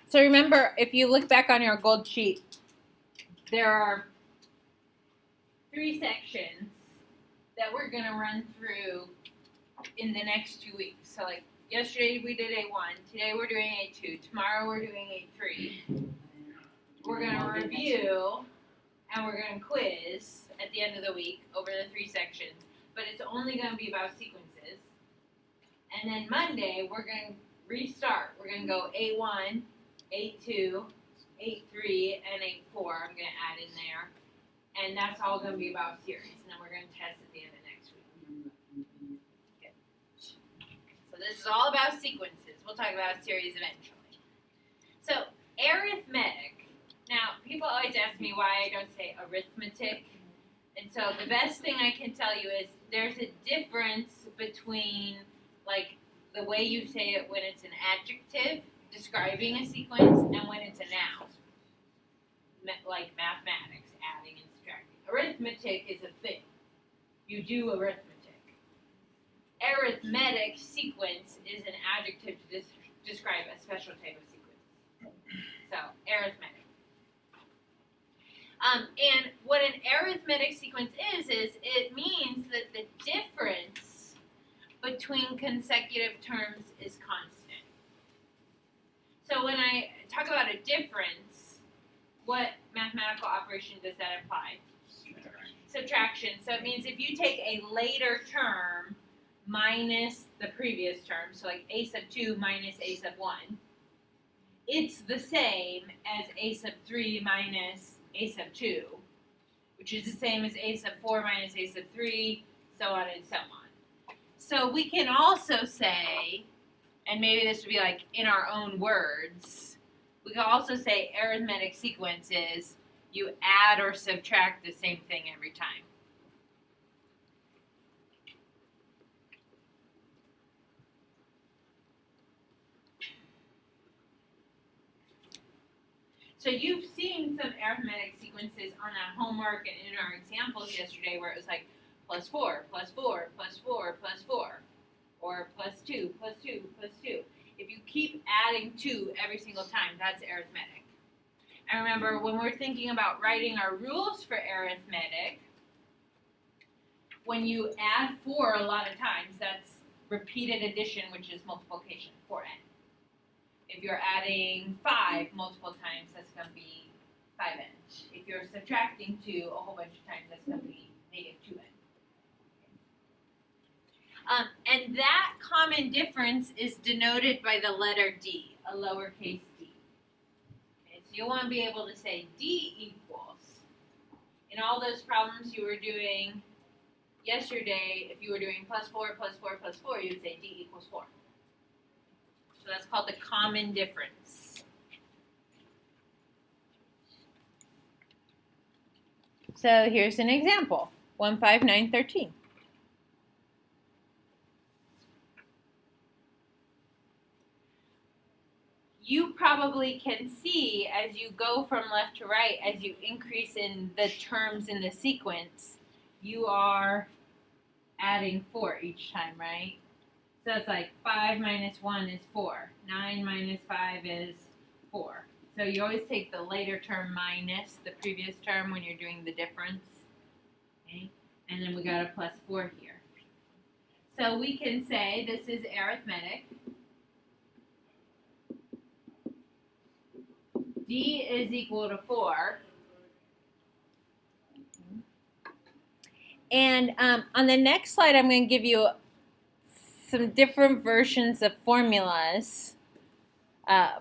So remember, if you look back on your gold sheet, there are 3 sections that we're going to run through in the next 2 weeks. So like yesterday we did A1, today we're doing A2, tomorrow we're doing A3. We're going to review and we're going to quiz at the end of the week over the 3 sections, but it's only going to be about sequences. And then Monday we're going to restart. We're going to go A1, A2, A3, and A4. I'm going to add in there. And that's all going to be about series. And then we're going to test at the end of next week. Okay. So this is all about sequences. We'll talk about series eventually. So arithmetic. Now, people always ask me why I don't say arithmetic. And so the best thing I can tell you is there's a difference between like the way you say it when it's an adjective describing a sequence and when it's a noun. Like mathematics, adding and subtracting. Arithmetic is a thing. You do arithmetic. Arithmetic sequence is an adjective to describe a special type of sequence. So, arithmetic. And what an arithmetic sequence is it means that the difference between consecutive terms is constant. So when I talk about a difference, what mathematical operation does that imply? Subtraction. So it means if you take a later term minus the previous term, so like a sub 2 minus a sub 1, it's the same as a sub 3 minus a sub 2, which is the same as a sub 4 minus a sub 3, so on and so on. So we can also say, and maybe this would be like in our own words, we can also say arithmetic sequence is you add or subtract the same thing every time. So you've seen some arithmetic sequences on that homework and in our examples yesterday where it was like plus 4, plus 4, plus 4, plus 4, or plus 2, plus 2, plus 2. If you keep adding 2 every single time, that's arithmetic. And remember, when we're thinking about writing our rules for arithmetic, when you add 4 a lot of times, that's repeated addition, which is multiplication, 4n. If you're adding 5 multiple times, that's going to be 5n. If you're subtracting 2 a whole bunch of times, that's going to be negative 2n. And that common difference is denoted by the letter D, a lowercase d. Okay, so you'll want to be able to say D equals. In all those problems you were doing yesterday, if you were doing plus 4, plus 4, plus 4, you would say D equals 4. So that's called the common difference. So here's an example, 1, 5, 9, 13. You probably can see as you go from left to right, as you increase in the terms in the sequence, you are adding 4 each time, right? So it's like 5 minus 1 is 4. 9 minus 5 is 4. So you always take the later term minus the previous term when you're doing the difference. Okay? And then we got a plus 4 here. So we can say this is arithmetic. D is equal to 4. And on the next slide, I'm going to give you some different versions of formulas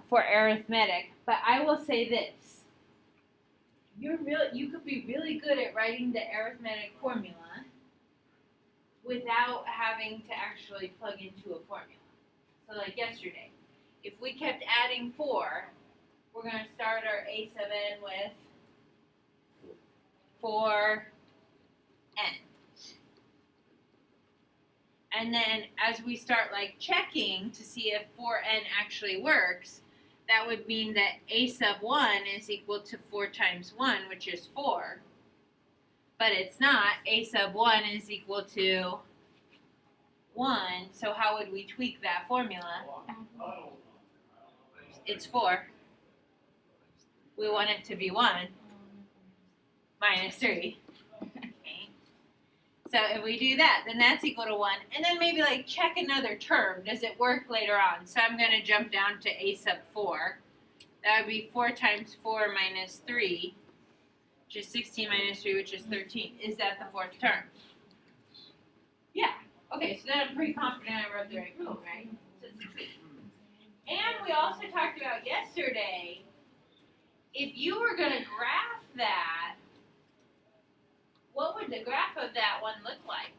for arithmetic. But I will say this. You could be really good at writing the arithmetic formula without having to actually plug into a formula. So like yesterday, if we kept adding 4, we're going to start our a sub n with 4n. And then as we start like checking to see if 4n actually works, that would mean that a sub 1 is equal to 4 times 1, which is 4. But it's not. A sub 1 is equal to 1. So how would we tweak that formula? It's 4. we want it to be 1 minus 3. Okay. So if we do that, then that's equal to 1. And then maybe like check another term. Does it work later on? So I'm going to jump down to a sub 4. That would be 4 times 4 minus 3, which is 16 minus 3, which is 13. Is that the 4th term? Yeah. Okay, so then I'm pretty confident I wrote the right rule, right? So it's true. And we also talked about yesterday, if you were going to graph that, what would the graph of that one look like?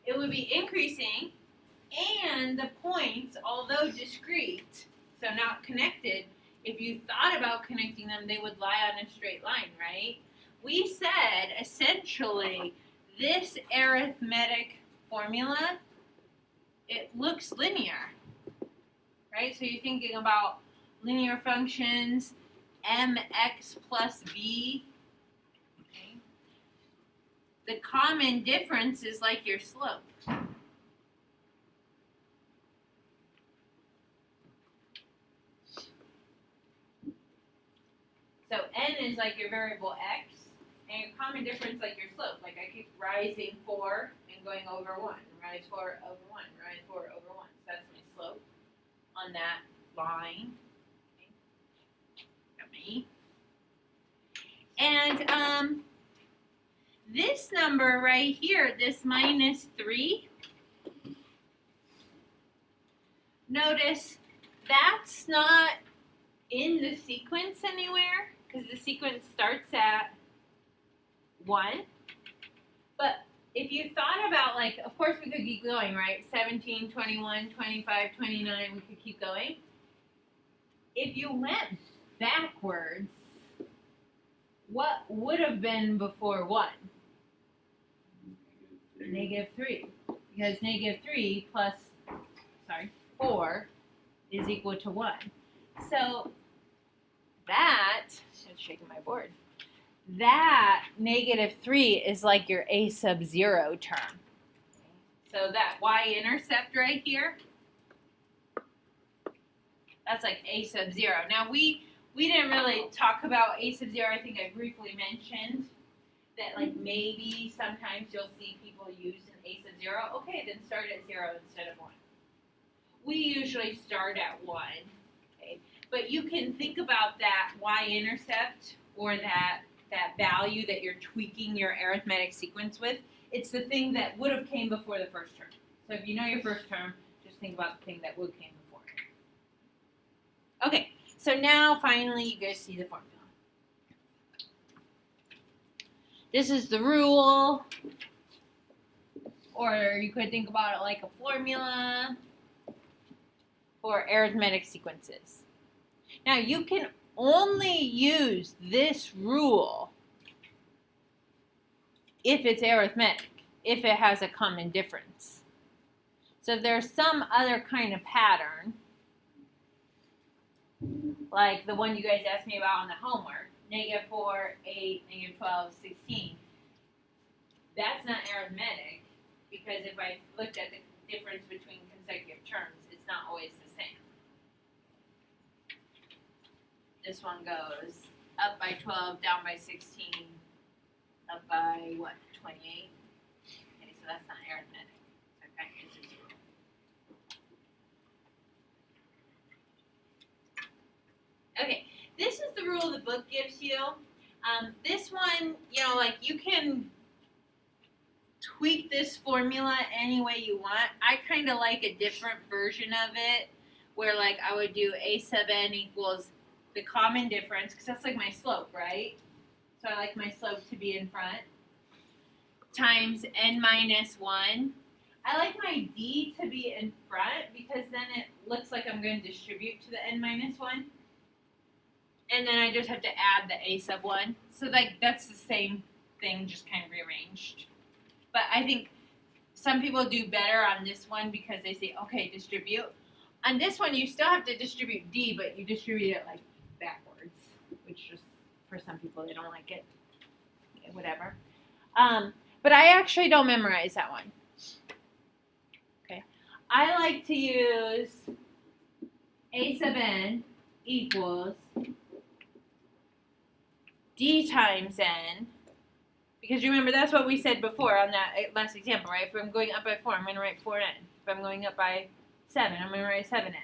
It would be increasing, and the points, although discrete, so not connected, if you thought about connecting them, they would lie on a straight line, right? We said, essentially, this arithmetic formula, it looks linear, right? So you're thinking about linear functions, mx plus b. Okay. The common difference is like your slope. So n is like your variable x, and your common difference like your slope. Like I keep rising 4 and going over 1, rise 4 over 1, rise 4 over 1. So that's my slope on that line. Okay. And this number right here, this minus 3, notice that's not in the sequence anywhere, because the sequence starts at 1. But if you thought about, like, of course we could keep going, right? 17, 21, 25, 29, we could keep going. If you went backwards, what would have been before 1? Negative 3. Because negative 3 plus, 4 is equal to 1. So that, I'm shaking my board, that negative 3 is like your a sub 0 term. So that y-intercept right here, that's like a sub 0. Now we didn't really talk about a sub 0. I think I briefly mentioned that like maybe sometimes you'll see people use an a sub 0. Okay, then start at 0 instead of 1. We usually start at 1. Okay, but you can think about that y-intercept or that value that you're tweaking your arithmetic sequence with. It's the thing that would have came before the first term. So if you know your first term, just think about the thing that would came before. Okay, so now finally you guys see the formula. This is the rule, or you could think about it like a formula for arithmetic sequences. Now you can only use this rule if it's arithmetic, if it has a common difference. So if there's some other kind of pattern, like the one you guys asked me about on the homework, negative 4, 8, negative 12, 16, that's not arithmetic, because if I looked at the difference between consecutive terms, it's not always the same. This one goes up by 12, down by 16, up by, what, 28? Okay, so that's not arithmetic. Okay, it's a 0. Okay, this is the rule the book gives you. This one, you know, like you can tweak this formula any way you want. I kind of like a different version of it, where like I would do a sub n equals the common difference, because that's like my slope, right? So I like my slope to be in front, times n minus 1. I like my d to be in front, because then it looks like I'm going to distribute to the n minus 1. And then I just have to add the a sub 1. So like that's the same thing, just kind of rearranged. But I think some people do better on this one because they say, okay, distribute. On this one, you still have to distribute d, but you distribute it like backwards, which just, for some people, they don't like it. Okay, whatever. But I actually don't memorize that one. Okay. I like to use a sub n equals d times n, because remember that's what we said before on that last example, right? If I'm going up by 4, I'm going to write 4n. If I'm going up by 7, I'm going to write 7n.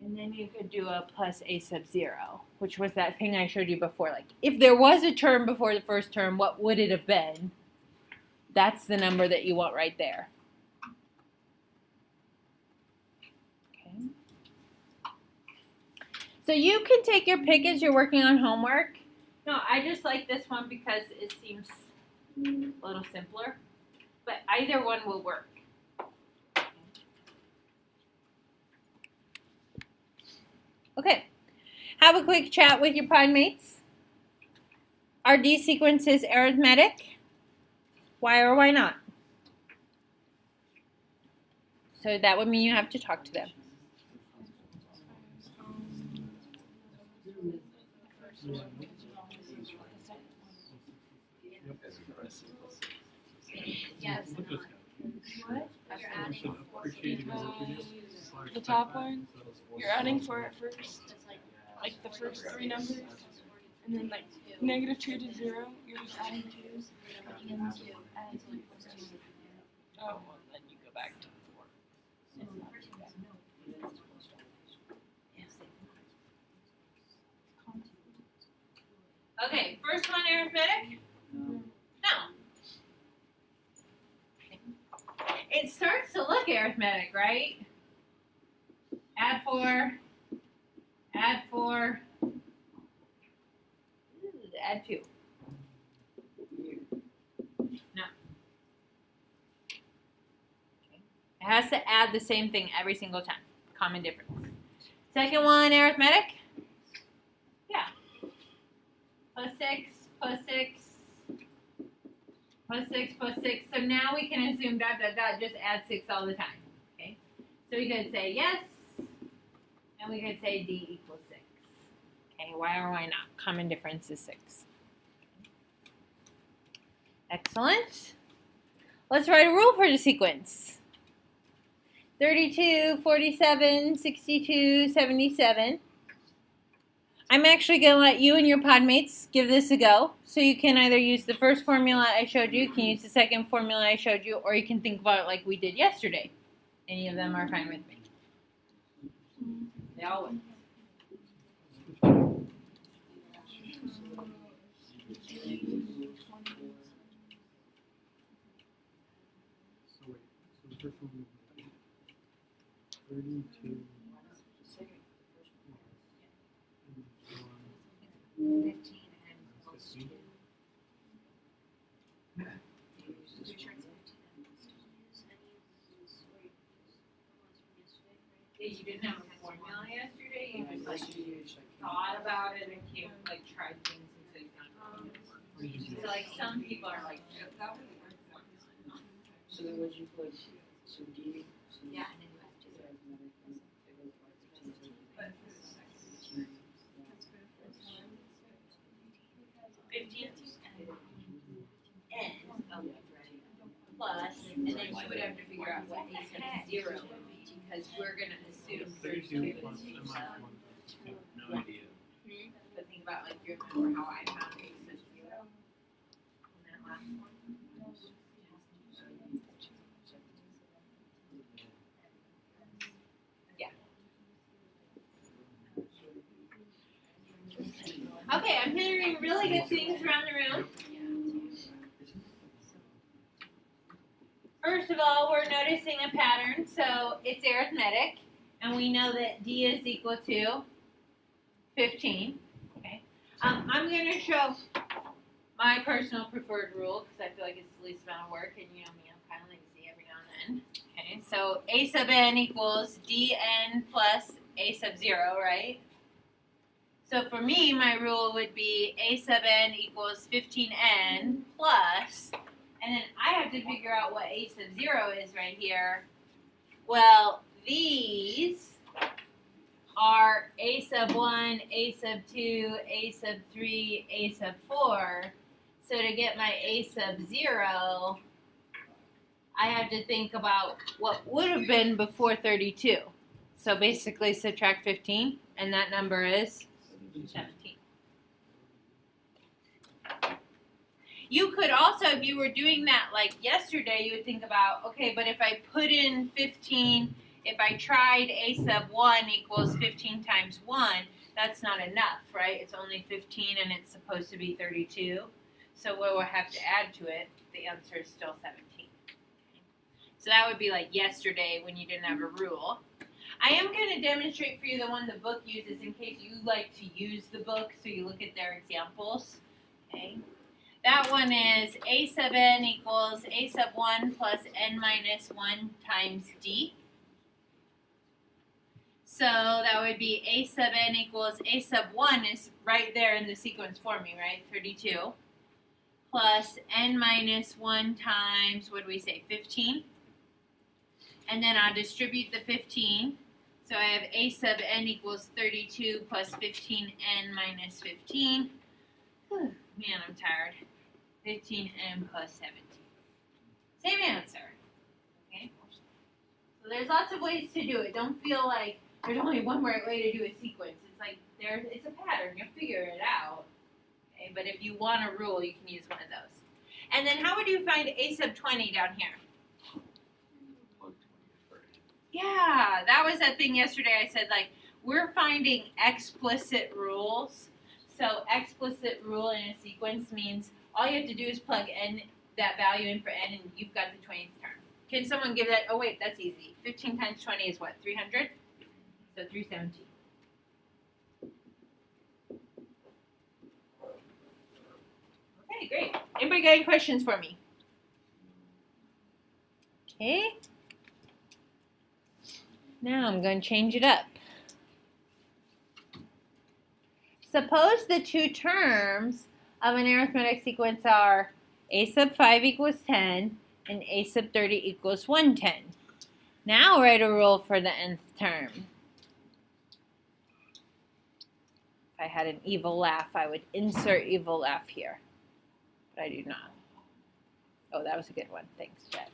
And then you could do a plus a sub 0, which was that thing I showed you before. Like, if there was a term before the first term, what would it have been? That's the number that you want right there. Okay. So you can take your pick as you're working on homework. No, I just like this one because it seems a little simpler. But either one will work. Okay, have a quick chat with your pod mates. Are these sequences arithmetic? Why or why not? So that would mean you have to talk to them. Yes. What? You're adding the top one. You're adding 4 at first, like the first 3 numbers, and then like -2 to 0. You're just adding 2s. Oh, well, then you go back to 4. Okay, first one arithmetic? No. It starts to look arithmetic, right? Add 4, add 4, add 2. No. Okay. It has to add the same thing every single time. Common difference. Second one, arithmetic? Yeah. Plus 6, plus 6, plus 6, plus 6. So now we can assume ... just add 6 all the time. Okay? So we could say yes, and we could say d equals 6. Okay, why or why not? Common difference is 6. Excellent. Let's write a rule for the sequence. 32, 47, 62, 77. I'm actually going to let you and your podmates give this a go. So you can either use the first formula I showed you, you can use the second formula I showed you, or you can think about it like we did yesterday. Any of them are fine with me. They all would. So wait, so the first one would be 32. 15 and 15. Yeah, you didn't have a formula yesterday. You just like thought about it and came like tried things until you found it. So like some people are like, that would be worth formula. So then would you put some D? Yeah. Plus, and then you would have to figure out what a sub 0 would be, because we're going to assume 32 plus is semi-1. No idea. But think about, like, you remember how I found a sub 0 in that last one? Yeah. Okay, I'm hearing really good things around the room. First of all, we're noticing a pattern, so it's arithmetic, and we know that D is equal to 15. Okay. I'm going to show my personal preferred rule, because I feel like it's the least amount of work, and you know me, I'm kind of lazy every now and then. Okay, so A sub n equals dn plus A sub 0, right? So for me, my rule would be A sub n equals 15n plus... And then I have to figure out what A sub 0 is right here. Well, these are A sub 1, A sub 2, A sub 3, A sub 4. So to get my A sub 0, I had to think about what would have been before 32. So basically subtract 15, and that number is 17. You could also, if you were doing that like yesterday, you would think about, okay, but if I put in 15, if I tried a sub 1 equals 15 times 1, that's not enough, right? It's only 15 and it's supposed to be 32. So we'll have to add to it. The answer is still 17. So that would be like yesterday when you didn't have a rule. I am going to demonstrate for you the one the book uses in case you like to use the book so you look at their examples. Okay. That one is a sub n equals a sub 1 plus n minus 1 times d. So that would be a sub n equals a sub 1 is right there in the sequence for me, right? 32. Plus n minus 1 times, what do we say, 15? And then I'll distribute the 15. So I have a sub n equals 32 plus 15n minus 15. Whew, man, I'm tired. 15n plus 17. Same answer. Okay? So there's lots of ways to do it. Don't feel like there's only one right way to do a sequence. It's like it's a pattern. You'll figure it out. Okay? But if you want a rule, you can use one of those. And then how would you find a sub 20 down here? Yeah, that was that thing yesterday. I said, like, we're finding explicit rules. So explicit rule in a sequence means all you have to do is plug n, that value in for n, and you've got the 20th term. Can someone give that? Oh, wait, that's easy. 15 times 20 is what, 300? So 317. Okay, great. Anybody got any questions for me? Okay. Now I'm going to change it up. Suppose the two terms of an arithmetic sequence are a sub 5 equals 10 and a sub 30 equals 110. Now write a rule for the nth term. If I had an evil laugh, I would insert evil laugh here. But I do not. Oh, that was a good one. Thanks, Jet.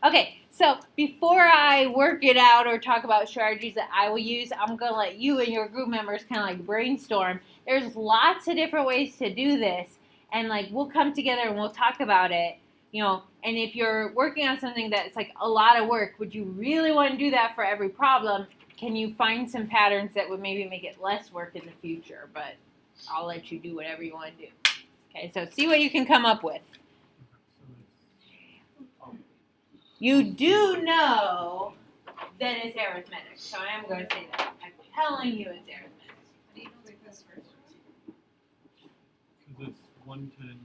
Okay, so before I work it out or talk about strategies that I will use, I'm going to let you and your group members kind of like brainstorm. There's lots of different ways to do this, and like we'll come together and we'll talk about it, you know, and if you're working on something that's like a lot of work, would you really want to do that for every problem? Can you find some patterns that would maybe make it less work in the future? But I'll let you do whatever you want to do. Okay, so see what you can come up with. You do know that it's arithmetic, so I am going to say that. I'm telling you it's arithmetic. How do you know like this first? Because it's 110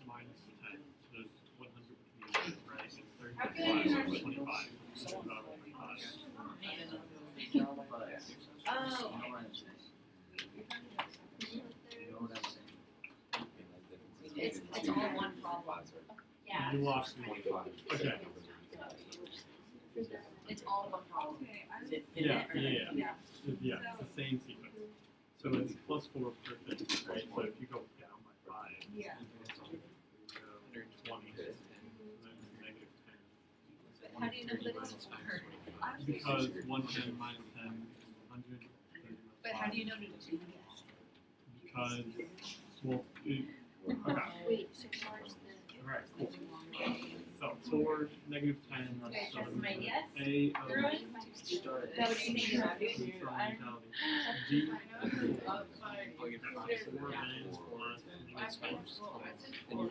minus 10. So there's 100 between, right? And 35 is 25. So it's about 25. Oh. It's all one problem. Yeah. You lost me. Okay. It's all one problem. Yeah. It's the same sequence. So it's plus 4 per thing, right? So if you go down by 5, Yeah. you go 20, and then negative 10. But how do you know that it's 4? Because 110 minus 10 is 100. But how do you know to do that? Because, well, okay. Wait, 6 hours Alright, cool. So 4, negative 10, You guys so got some ideas? A of Is that what you think about doing? instrumentality. G, I'll get 5, 4 minus plus, negative 4.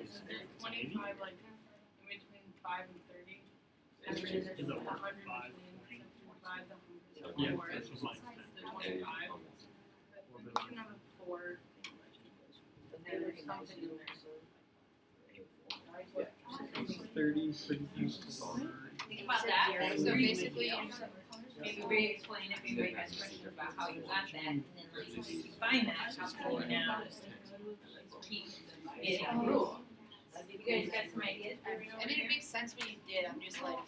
25, like, in between 5 and 30. And then Is there's it 100 5? between 5 and Yeah, 100. that's just minus 10. The 25. Or You the- can have a 4. And there's something in there. 30, 32, Think about that. So basically, Maybe re-explain if anybody has questions about how you got that, and then like, if you find that, how can you now keep getting a rule? You guys got some ideas? I mean, it makes sense when you did. I'm just like,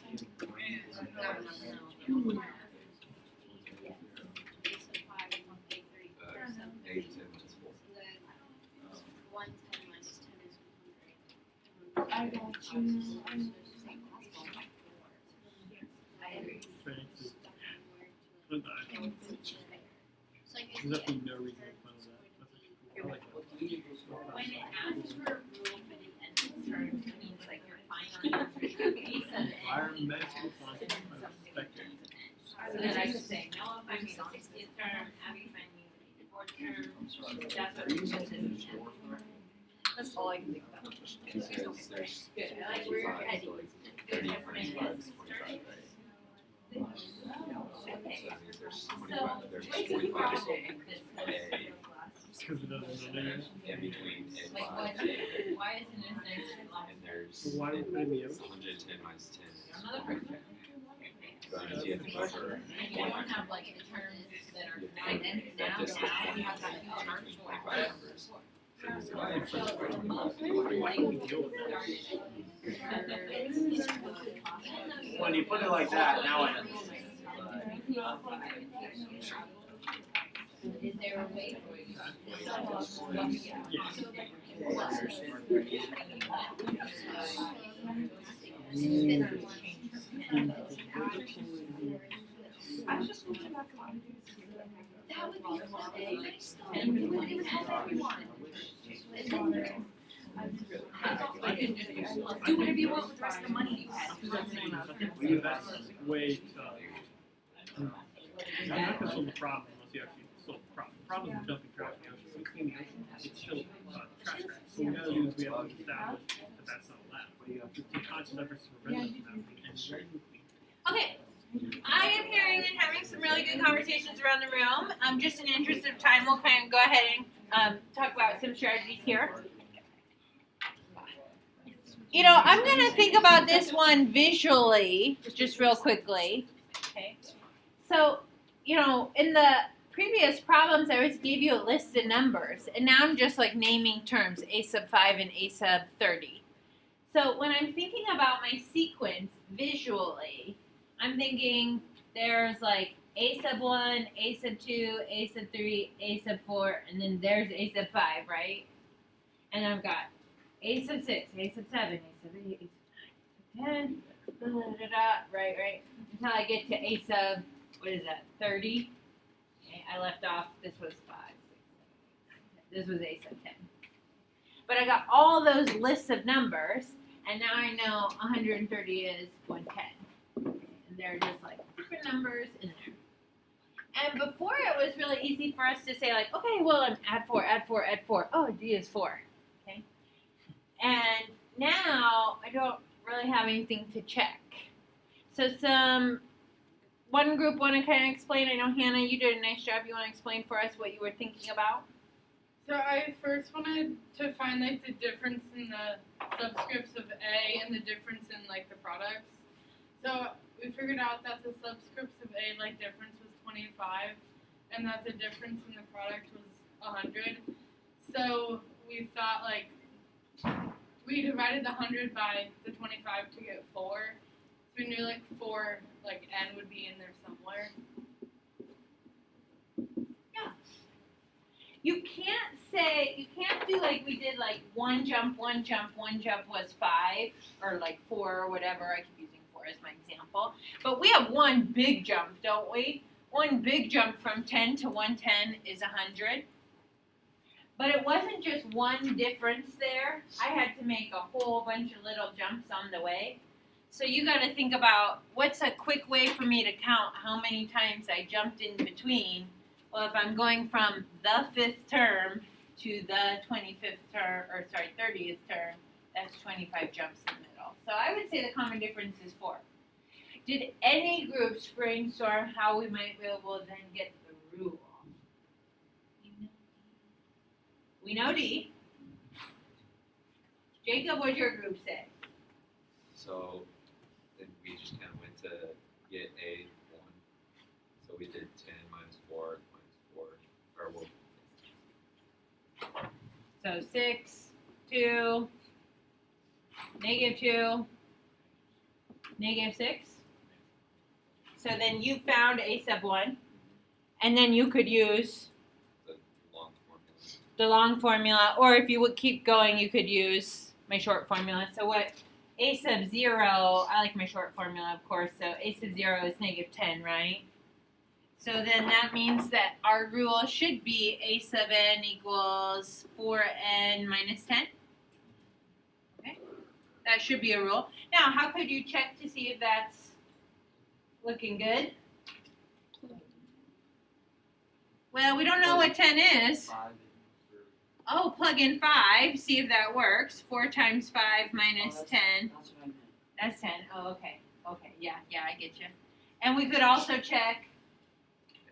I got you. There's definitely no reason to fun that. That's actually cool. I like that. Well, D equals 4 When pi. it asks for a rule but it ends in term, it means like your final answer should be some Environmental consequences of spectrum. So then I could say, no, if I mean 60th term, Abby, if I mean 4th term, that's what it says. That's all I can think about. Good, I like where you're heading. Good information. Okay. So, what's the problem with this? Because it doesn't know you. In between A Like, and why isn't it nice and there's So why do you put in the ocean? 110 minus 10. Another person. So that means you have to go for And you don't have like the terms that are defined that now, distance you have to between have 25 numbers. Why do we deal with When you put it like that, now I understand. Is there a way for you I was just thinking about commodities. That would be fun. And we would even help everyone. Do whatever you want with the rest of the money you have. That's way tough. You're not gonna solve the problem unless you actually solve the problem. The problem is dumping trash in the ocean. When it's in the ocean, it's still trash. So what we gotta do is we have to establish that that's not allowed. Just take conscious efforts to prevent it from happening and very quickly. Okay, I am hearing and having some really good conversations around the room. Just in the interest of time, we'll kind of go ahead and talk about some strategies here. You know, I'm going to think about this one visually, just real quickly. Okay. So, you know, in the previous problems, I always gave you a list of numbers, and now I'm just like naming terms, a sub 5 and a sub 30. So when I'm thinking about my sequence visually, I'm thinking there's like a sub 1, a sub 2, a sub 3, a sub 4, and then there's a sub 5, right? And I've got a sub 6, a sub 7, a sub 8, a sub 9, a sub 10, da, da, da, da, right, until I get to a sub, what is that, 30? Okay, I left off, this was 5, 6, 7, 8, 9, 10. This was a sub 10. But I got all those lists of numbers, and now I know 130 is 110. Okay, and they're just like different numbers in there. And before it was really easy for us to say like, okay, well, add 4, add 4, add 4. Oh, D is 4. Okay. And now I don't really have anything to check. So one group want to kind of explain. I know Hannah, you did a nice job. You want to explain for us what you were thinking about? So I first wanted to find like the difference in the subscripts of A and the difference in like the products. So we figured out that the subscripts of A like difference was 25 and that the difference in the product was 100. So we thought like we divided the 100 by the 25 to get 4. So we knew like 4 like N would be in there somewhere. You can't do like we did, like one jump was 5, or like 4 or whatever. I keep using 4 as my example. But we have one big jump, don't we? One big jump from 10 to 110 is 100. But it wasn't just one difference there. I had to make a whole bunch of little jumps on the way. So you got to think about what's a quick way for me to count how many times I jumped in between. Well, if I'm going from the 5th term to the 25th term, 30th term, that's 25 jumps in the middle. So I would say the common difference is 4. Did any groups brainstorm how we might be able to then get the rule? We know D. Jacob, what did your group say? So then we just kind of went to get A 1. So we did 10 minus 4 minus 4, or well. So 6, 2, -2, -6. So then you found a sub 1, and then you could use The long formula. the long formula, or if you would keep going, you could use my short formula. So what a sub 0, I like my short formula, of course, so a sub 0 is -10, right? So then that means that our rule should be a sub n equals 4n minus 10. Okay, that should be a rule. Now, how could you check to see if that's looking good? Well, we don't know what 10 is. Oh, plug in 5, see if that works. 4 times 5 minus 10. That's what I meant. That's 10. Oh, okay. Okay, yeah, I get you. And we could also check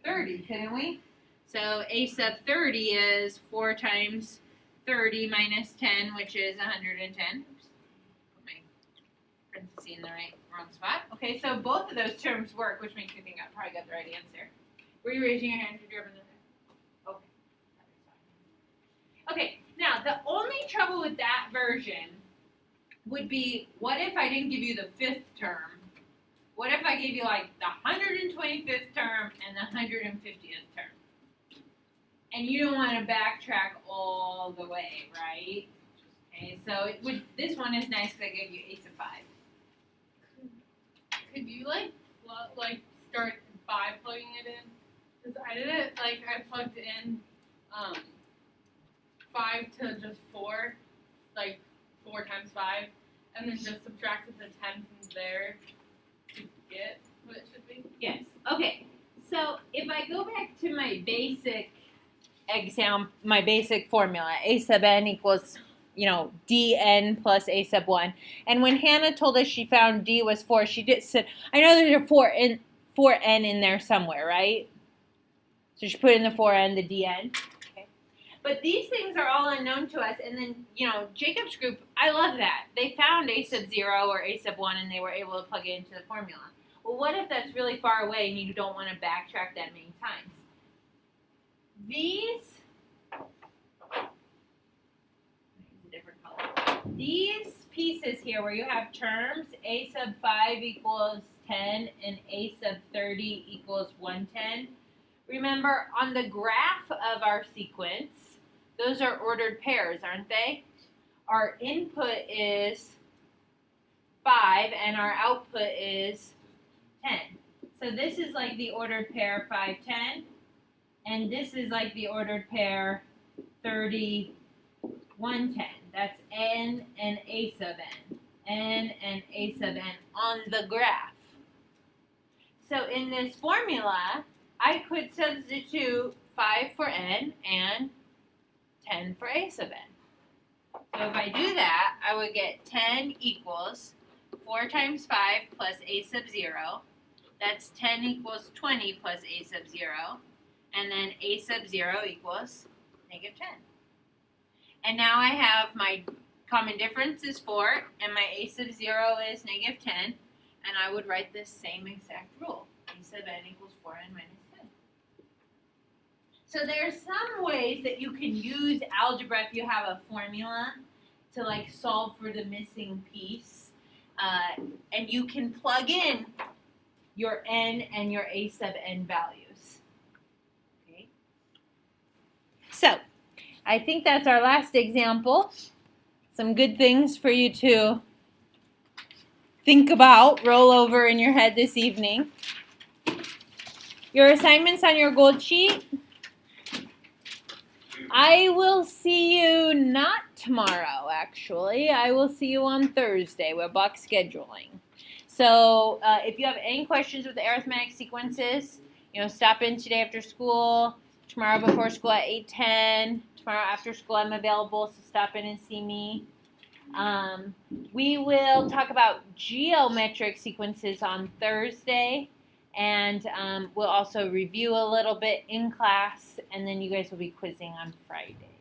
30, couldn't we? So a sub 30 is 4 times 30 minus 10, which is 110. Oops. Put my parenthesis in the wrong spot. Okay, so both of those terms work, which makes me think I probably got the right answer. Were you raising your hand? Did you ever know that? Okay. Okay, now the only trouble with that version would be, what if I didn't give you the 5th term? What if I gave you like the 125th term and the 150th term? And you don't want to backtrack all the way, right? Okay, so this one is nice because I gave you a sub 5. Could you like start by plugging it in? Because I did it I plugged in 5 to just 4, like 4 times 5, and then just subtracted the 10 from there to get what it should be. Yes. Okay. So if I go back to my basic my basic formula, a sub n equals, dn plus a sub 1. And when Hannah told us she found d was 4, she said, I know there's a 4n in there somewhere, right? So she put in the 4n, the dn. Okay. But these things are all unknown to us. And then, Jacob's group, I love that. They found a sub 0 or a sub 1, and they were able to plug it into the formula. Well, what if that's really far away and you don't want to backtrack that many times? These pieces here where you have terms, a sub 5 equals 10 and a sub 30 equals 110. Remember, on the graph of our sequence, those are ordered pairs, aren't they? Our input is 5 and our output is 10. So this is like the ordered pair 5, 10. And this is like the ordered pair 30, 110. That's n and a sub n. N and a sub n on the graph. So in this formula, I could substitute 5 for n and 10 for a sub n. So if I do that, I would get 10 equals 4 times 5 plus a sub 0. That's 10 equals 20 plus a sub 0. And then a sub 0 equals negative 10. And now I have my common difference is 4, and my a sub 0 is negative 10. And I would write this same exact rule. A sub n equals 4n minus 10. So there are some ways that you can use algebra if you have a formula to solve for the missing piece. And you can plug in your n and your a sub n values. Okay. So I think that's our last example. Some good things for you to think about, roll over in your head this evening. Your assignments on your gold sheet. I will see you not tomorrow, actually. I will see you on Thursday. We're block scheduling. So if you have any questions with the arithmetic sequences, stop in today after school, tomorrow before school at 8:10. Tomorrow after school I'm available, so stop in and see me. We will talk about geometric sequences on Thursday, and we'll also review a little bit in class, and then you guys will be quizzing on Friday.